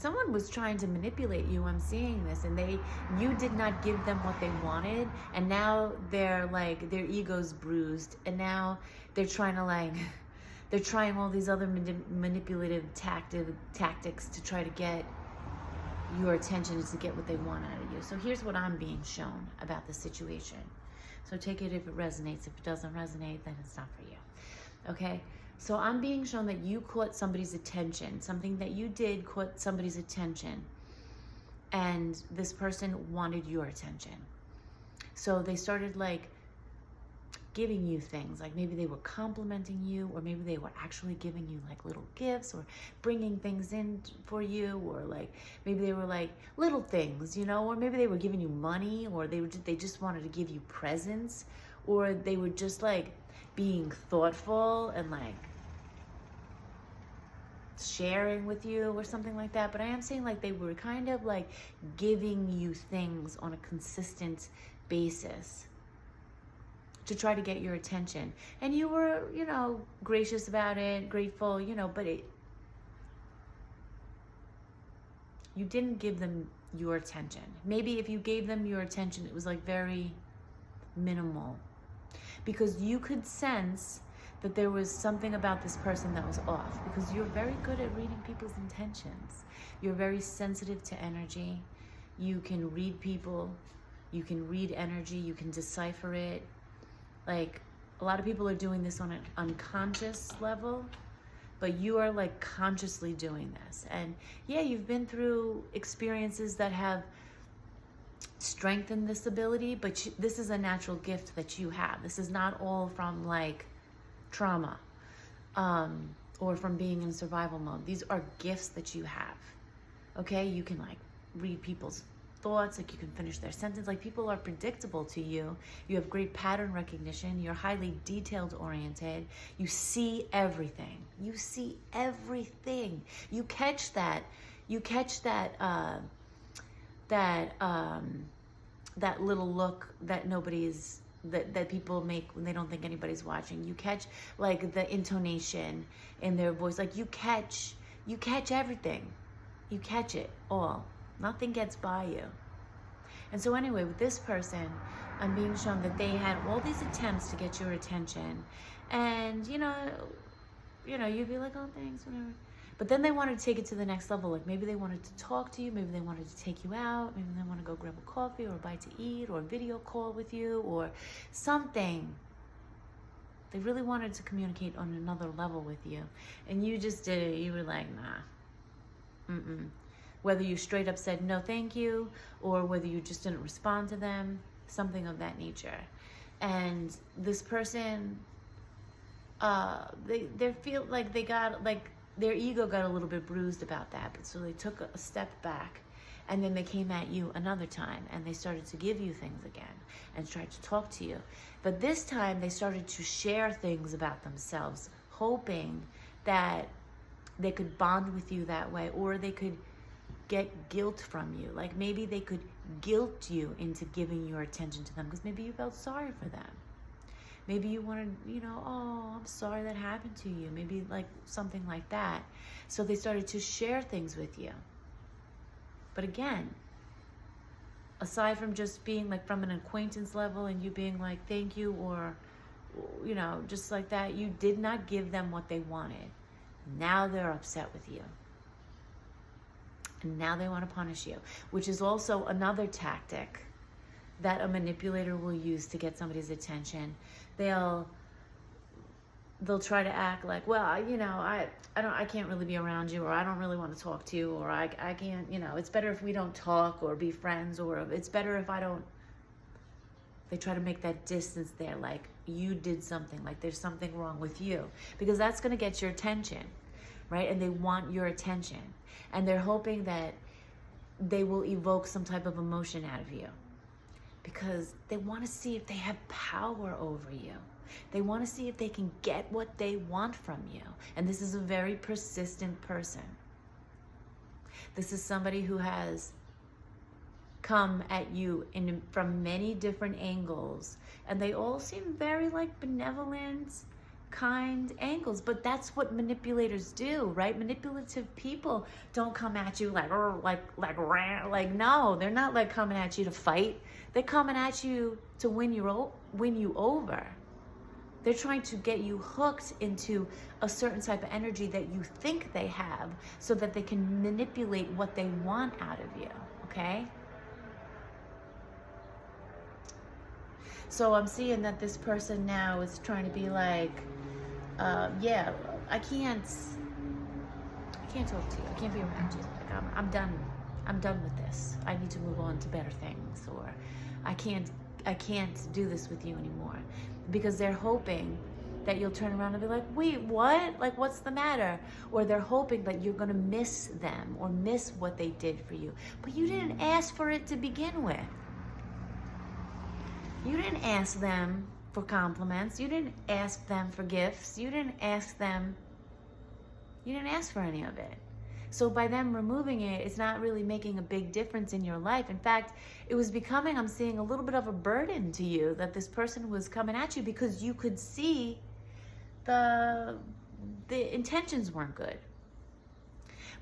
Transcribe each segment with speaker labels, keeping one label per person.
Speaker 1: someone was trying to manipulate you. I'm seeing this, and you did not give them what they wanted, and now they're like, their ego's bruised, and now they're trying to like, they're trying all these other manipulative tactics to try to get your attention and to get what they want out of you. So here's what I'm being shown about the situation. So take it if it resonates. If it doesn't resonate, then it's not for you. Okay? So I'm being shown that you caught somebody's attention. Something that you did caught somebody's attention. And this person wanted your attention. So they started like giving you things. Like maybe they were complimenting you, or maybe they were actually giving you like little gifts, or bringing things in for you, or like maybe they were like little things, you know, or maybe they were giving you money, or they just wanted to give you presents, or they were just like being thoughtful and like sharing with you or something like that. But I am saying like they were kind of like giving you things on a consistent basis to try to get your attention. And you were, you know, gracious about it, grateful, you know, but you didn't give them your attention. Maybe if you gave them your attention, it was like very minimal, because you could sense that there was something about this person that was off, because you're very good at reading people's intentions. You're very sensitive to energy. You can read people, you can read energy, you can decipher it. Like, a lot of people are doing this on an unconscious level, but you are like consciously doing this. And yeah, you've been through experiences that have strengthened this ability, but this is a natural gift that you have. This is not all from like trauma or from being in survival mode. These are gifts that you have. Okay, you can like read people's thoughts, like you can finish their sentence. Like, people are predictable to you. You have great pattern recognition. You're highly detailed oriented. You see everything. You see everything. You catch that. You catch that that little look that nobody's that people make when they don't think anybody's watching. You catch like the intonation in their voice. Like you catch everything. You catch it all. Nothing gets by you. And so anyway, with this person, I'm being shown that they had all these attempts to get your attention. And, you know, you'd be like, oh, thanks, whatever. But then they wanted to take it to the next level. Like maybe they wanted to talk to you. Maybe they wanted to take you out. Maybe they want to go grab a coffee or a bite to eat or a video call with you or something. They really wanted to communicate on another level with you. And you just did it. You were like, nah. Whether you straight up said no thank you, or whether you just didn't respond to them, something of that nature. And this person, they feel like they got, like, their ego got a little bit bruised about that. But so they took a step back, and then they came at you another time, and they started to give you things again and tried to talk to you. But this time they started to share things about themselves, hoping that they could bond with you that way, or they could get guilt from you. Like maybe they could guilt you into giving your attention to them because maybe you felt sorry for them. Maybe you wanted, you know, oh, I'm sorry that happened to you. Maybe like something like that. So they started to share things with you. But again, aside from just being like from an acquaintance level and you being like, thank you, or, you know, just like that, you did not give them what they wanted. Now they're upset with you. And now they want to punish you, which is also another tactic that a manipulator will use to get somebody's attention. They'll try to act like, well, you know, I can't really be around you, or I don't really want to talk to you, or I can't, you know, it's better if we don't talk or be friends, or it's better if I don't. They try to make that distance there, like you did something, like there's something wrong with you, because that's going to get your attention, right? And they want your attention. And they're hoping that they will evoke some type of emotion out of you, because they want to see if they have power over you. They want to see if they can get what they want from you. And this is a very persistent person. This is somebody who has come at you from many different angles, and they all seem very like benevolent, kind angles. But that's what manipulators do, right? Manipulative people don't come at you like no, they're not like coming at you to fight. They're coming at you to win you over. They're trying to get you hooked into a certain type of energy that you think they have so that they can manipulate what they want out of you, okay? So I'm seeing that this person now is trying to be like, yeah, I can't talk to you. I can't be around you. Like I'm done with this. I need to move on to better things, or I can't do this with you anymore. Because they're hoping that you'll turn around and be like, wait, what? Like, what's the matter? Or they're hoping that you're gonna miss them or miss what they did for you. But you didn't ask for it to begin with. You didn't ask them for compliments. You didn't ask them for gifts. You didn't ask for any of it. So by them removing it, it's not really making a big difference in your life. In fact, it was becoming, I'm seeing, a little bit of a burden to you that this person was coming at you because you could see the intentions weren't good.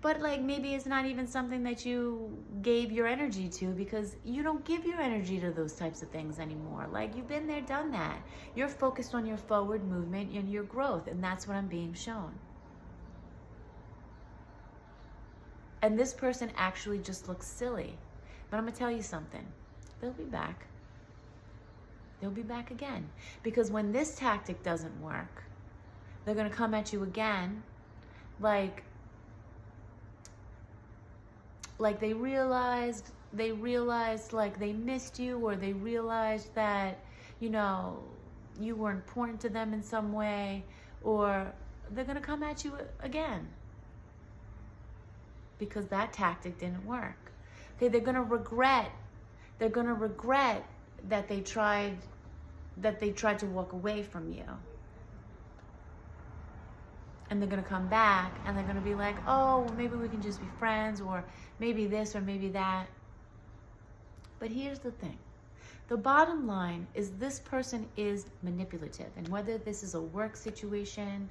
Speaker 1: But like maybe it's not even something that you gave your energy to, because you don't give your energy to those types of things anymore. Like you've been there, done that. You're focused on your forward movement and your growth, and that's what I'm being shown. And this person actually just looks silly. But I'm going to tell you something. They'll be back. They'll be back again. Because when this tactic doesn't work, they're going to come at you again like they realized like they missed you, or they realized that, you know, you were important to them in some way, or they're going to come at you again. Because that tactic didn't work. Okay, they're gonna regret that they tried to walk away from you. And they're gonna come back and they're gonna be like, oh, well, maybe we can just be friends, or maybe this or maybe that. But here's the thing. The bottom line is this person is manipulative, and whether this is a work situation,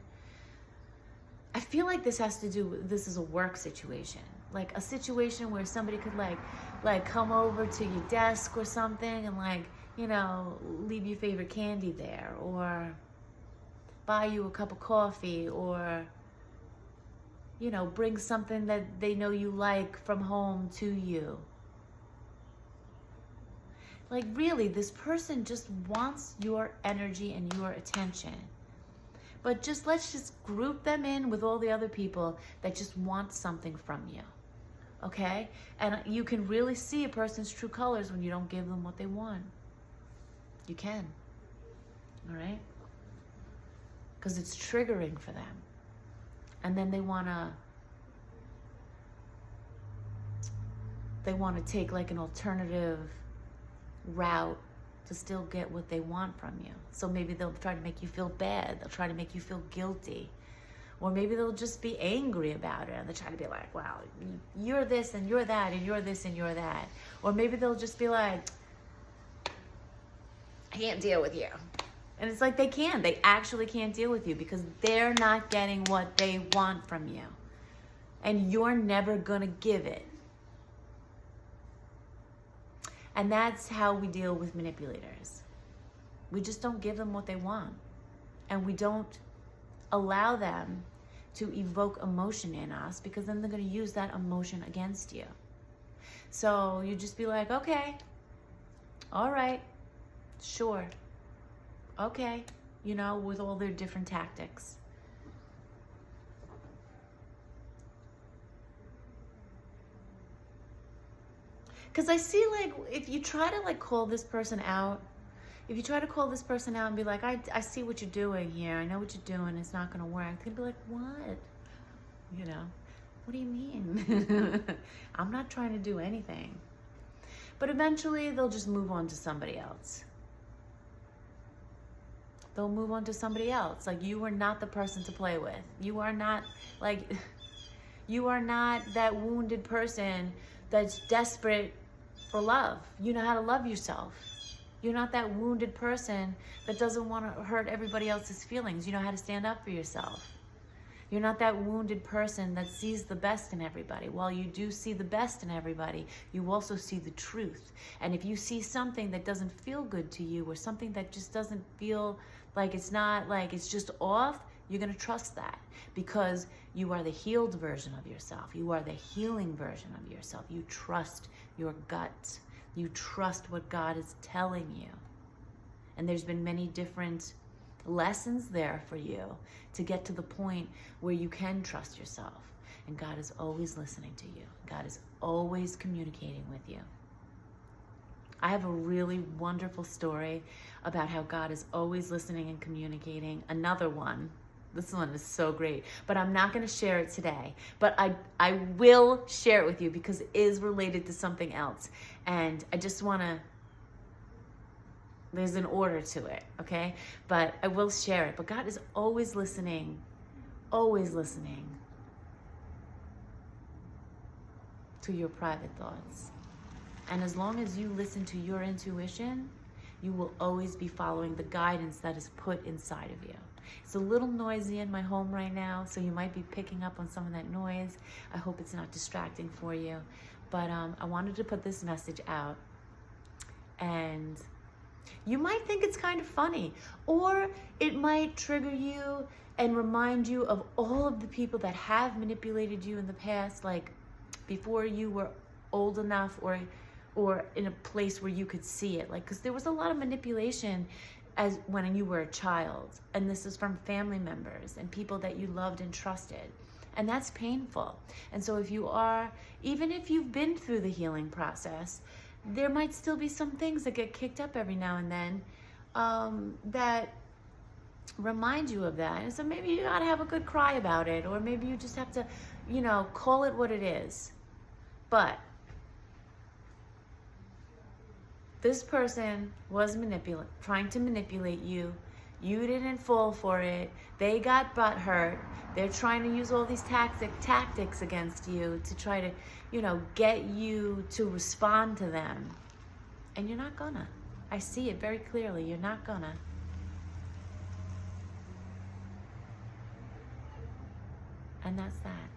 Speaker 1: I feel like this has to do with, this is a work situation. Like a situation where somebody could like come over to your desk or something and like, you know, leave your favorite candy there, or buy you a cup of coffee, or, you know, bring something that they know you like from home to you. Like really, this person just wants your energy and your attention. But let's just group them in with all the other people that just want something from you, okay? And you can really see a person's true colors when you don't give them what they want. You can, all right? Because it's triggering for them. And then they wanna take like an alternative route to still get what they want from you. So maybe they'll try to make you feel bad. They'll try to make you feel guilty. Or maybe they'll just be angry about it, and they'll try to be like, wow, you're this and you're that and you're this and you're that. Or maybe they'll just be like, I can't deal with you. And it's like they actually can't deal with you because they're not getting what they want from you. And you're never gonna give it. And that's how we deal with manipulators. We just don't give them what they want. And we don't allow them to evoke emotion in us, because then they're going to use that emotion against you. So you just be like, okay, all right, sure, okay, you know, with all their different tactics. Because I see, like, if you try to, like, call this person out, and be like, I see what you're doing here. I know what you're doing. It's not going to work. They'd be like, what? You know, what do you mean? I'm not trying to do anything. But eventually, they'll just move on to somebody else. They'll move on to somebody else. Like, you are not the person to play with. You are not, like, you are not that wounded person that's desperate for love. You know how to love yourself. You're not that wounded person that doesn't want to hurt everybody else's feelings. You know how to stand up for yourself. You're not that wounded person that sees the best in everybody. While you do see the best in everybody, you also see the truth. And if you see something that doesn't feel good to you, or something that just doesn't feel like it's not, like it's just off, you're going to trust that, because you are the healed version of yourself. You are the healing version of yourself. You trust your gut. You trust what God is telling you. And there's been many different lessons there for you to get to the point where you can trust yourself. And God is always listening to you. God is always communicating with you. I have a really wonderful story about how God is always listening and communicating. Another one. This one is so great, but I'm not going to share it today. But I will share it with you because it is related to something else. And I just want to, there's an order to it, okay? But I will share it. But God is always listening to your private thoughts. And as long as you listen to your intuition, you will always be following the guidance that is put inside of you. It's a little noisy in my home right now, so you might be picking up on some of that noise. I hope it's not distracting for you. But I wanted to put this message out. And you might think it's kind of funny, or it might trigger you and remind you of all of the people that have manipulated you in the past, like before you were old enough or in a place where you could see it. Like, because there was a lot of manipulation as when you were a child, and this is from family members and people that you loved and trusted, and that's painful. And so if you are, even if you've been through the healing process, there might still be some things that get kicked up every now and then that remind you of that. And so maybe you gotta have a good cry about it, or maybe you just have to, call it what it is. But this person was trying to manipulate you. You didn't fall for it. They got butt hurt. They're trying to use all these tactics against you to try to, get you to respond to them. And you're not gonna. I see it very clearly. You're not gonna. And that's that.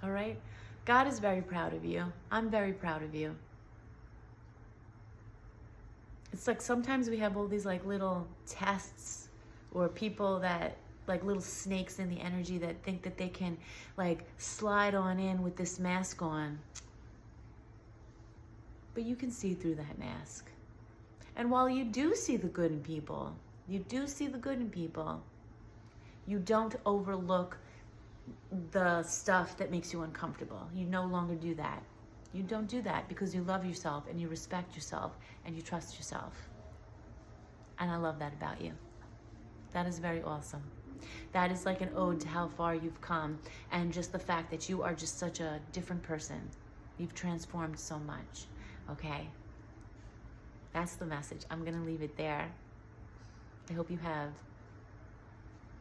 Speaker 1: All right? God is very proud of you. I'm very proud of you. It's like sometimes we have all these like little tests, or people that like little snakes in the energy that think that they can like slide on in with this mask on. But you can see through that mask. And while you do see the good in people, you don't overlook the stuff that makes you uncomfortable. You no longer do that. You don't do that because you love yourself and you respect yourself and you trust yourself. And I love that about you. That is very awesome. That is like an ode to how far you've come, and just the fact that you are just such a different person. You've transformed so much, okay? That's the message. I'm going to leave it there. I hope you have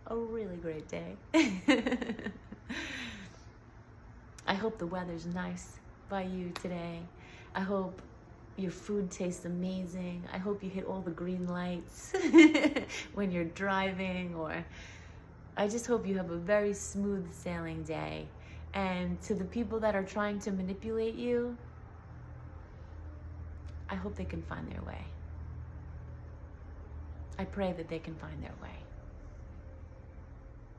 Speaker 1: a really great day. I hope the weather's nice by you today. I hope your food tastes amazing. I hope you hit all the green lights when you're driving, or I just hope you have a very smooth sailing day. And to the people that are trying to manipulate you, I hope they can find their way. I pray that they can find their way.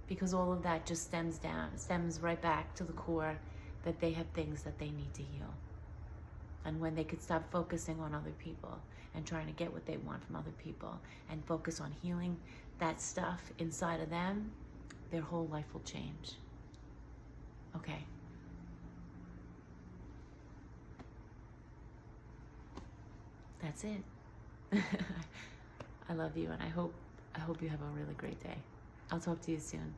Speaker 1: Because all of that just stems right back to the core, that they have things that they need to heal. And when they could stop focusing on other people and trying to get what they want from other people and focus on healing that stuff inside of them, their whole life will change. Okay. That's it. I love you, and I hope you have a really great day. I'll talk to you soon.